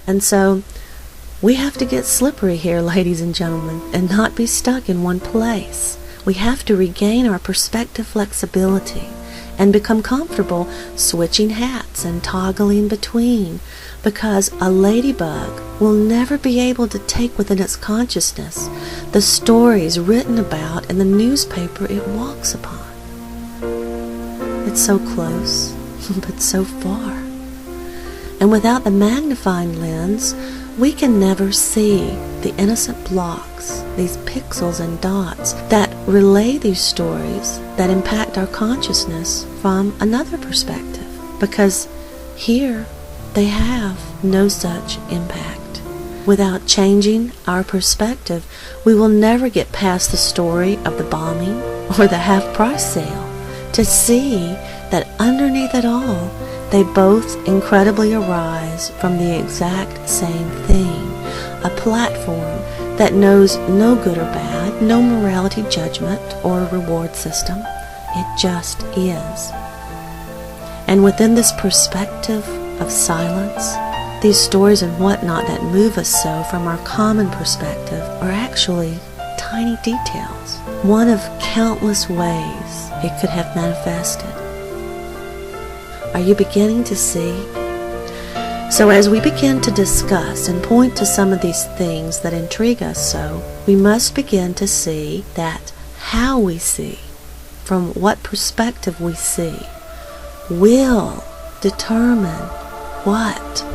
And so we have to get slippery here, ladies and gentlemen, and not be stuck in one place. We have to regain our perspective flexibility and become comfortable switching hats and toggling between, because a ladybug will never be able to take within its consciousness the stories written about in the newspaper it walks upon. It's so close, but so far. And without the magnifying lens, we can never see the innocent blocks, these pixels and dots that relay these stories that impact our consciousness from another perspective, because here they have no such impact. Without changing our perspective, we will never get past the story of the bombing or the half-price sale to see that underneath it all, they both incredibly arise from the exact same thing, a platform that knows no good or bad, no morality judgment or reward system. It just is. And within this perspective of silence, these stories and whatnot that move us so from our common perspective are actually tiny details, one of countless ways it could have manifested. Are you beginning to see? So as we begin to discuss and point to some of these things that intrigue us so, we must begin to see that how we see, from what perspective we see, will determine what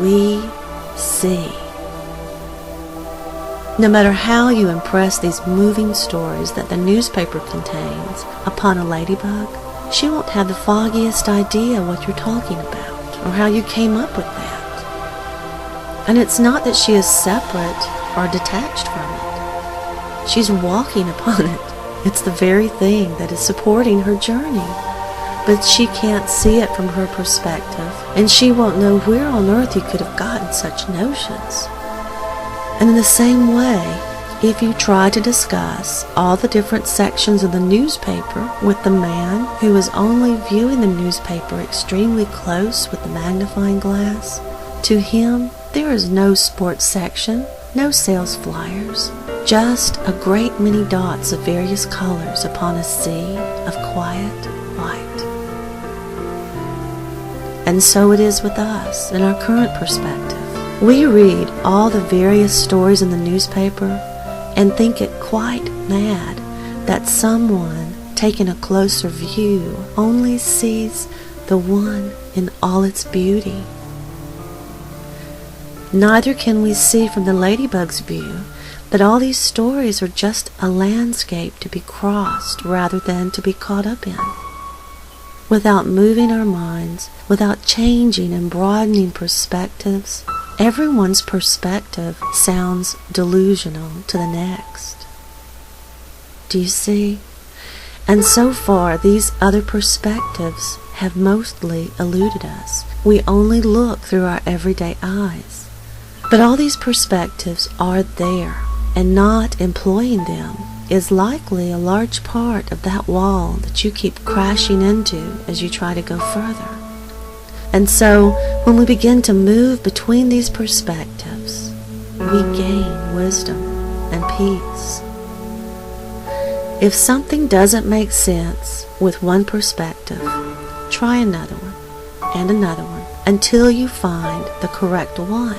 we see. No matter how you impress these moving stories that the newspaper contains upon a ladybug, she won't have the foggiest idea what you're talking about or how you came up with that. And it's not that she is separate or detached from it. She's walking upon it. It's the very thing that is supporting her journey. But she can't see it from her perspective, and she won't know where on earth you could have gotten such notions. And in the same way, if you try to discuss all the different sections of the newspaper with the man who is only viewing the newspaper extremely close with the magnifying glass, to him there is no sports section, no sales flyers, just a great many dots of various colors upon a sea of quiet light. And so it is with us in our current perspective. We read all the various stories in the newspaper and think it quite mad that someone taking a closer view only sees the one in all its beauty. Neither can we see from the ladybug's view that all these stories are just a landscape to be crossed rather than to be caught up in. Without moving our minds, without changing and broadening perspectives, everyone's perspective sounds delusional to the next. Do you see? And so far, these other perspectives have mostly eluded us. We only look through our everyday eyes. But all these perspectives are there, and not employing them is likely a large part of that wall that you keep crashing into as you try to go further. And so, when we begin to move between these perspectives, we gain wisdom and peace. If something doesn't make sense with one perspective, try another one and another one until you find the correct one,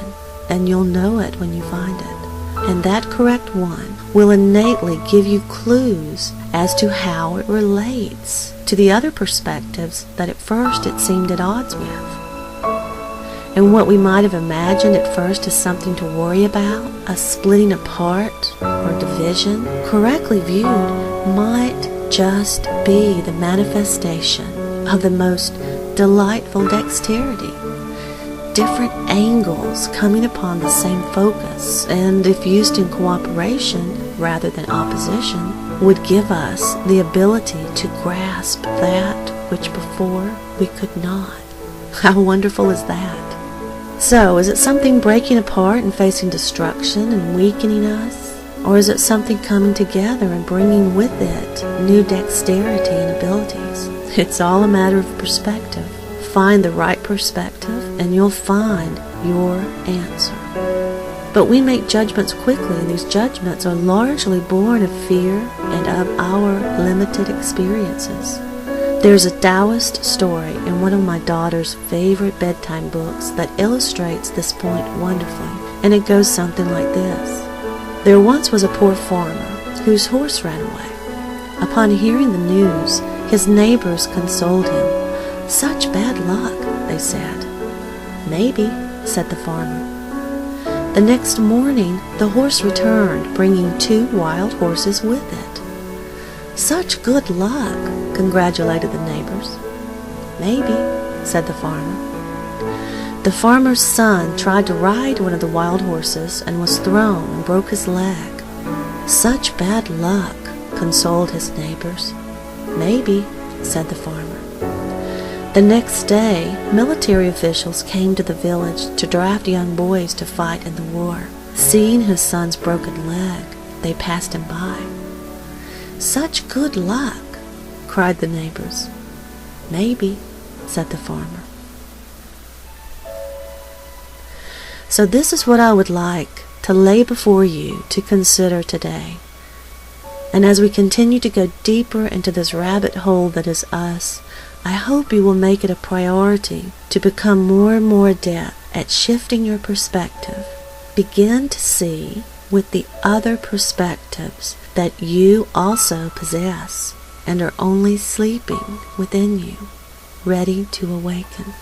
and you'll know it when you find it. And that correct one will innately give you clues as to how it relates to the other perspectives that at first it seemed at odds with. And what we might have imagined at first as something to worry about, a splitting apart or division, correctly viewed might just be the manifestation of the most delightful dexterity. Different angles coming upon the same focus, and if used in cooperation rather than opposition, would give us the ability to grasp that which before we could not. How wonderful is that? So, is it something breaking apart and facing destruction and weakening us? Or is it something coming together and bringing with it new dexterity and abilities? It's all a matter of perspective. Find the right perspective and you'll find your answer. But we make judgments quickly, and these judgments are largely born of fear and of our limited experiences. There's a Taoist story in one of my daughter's favorite bedtime books that illustrates this point wonderfully, and it goes something like this. There once was a poor farmer whose horse ran away. Upon hearing the news, his neighbors consoled him. "Such bad luck," they said. "Maybe," said the farmer. The next morning, the horse returned, bringing 2 wild horses with it. "Such good luck," congratulated the neighbors. "Maybe," said the farmer. The farmer's son tried to ride one of the wild horses and was thrown and broke his leg. "Such bad luck," consoled his neighbors. "Maybe," said the farmer. The next day, military officials came to the village to draft young boys to fight in the war. Seeing his son's broken leg, they passed him by. "Such good luck," cried the neighbors. "Maybe," said the farmer. So this is what I would like to lay before you to consider today. And as we continue to go deeper into this rabbit hole that is us, I hope you will make it a priority to become more and more adept at shifting your perspective. Begin to see with the other perspectives that you also possess and are only sleeping within you, ready to awaken.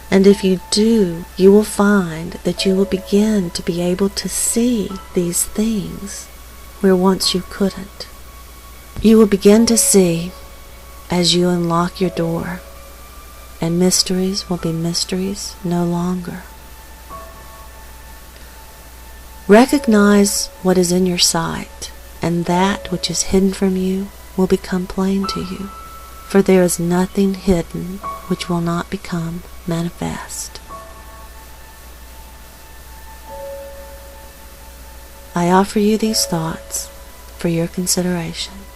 And if you do, you will find that you will begin to be able to see these things where once you couldn't. You will begin to see as you unlock your door, and mysteries will be mysteries no longer. Recognize what is in your sight, and that which is hidden from you will become plain to you, for there is nothing hidden which will not become manifest. I offer you these thoughts for your consideration.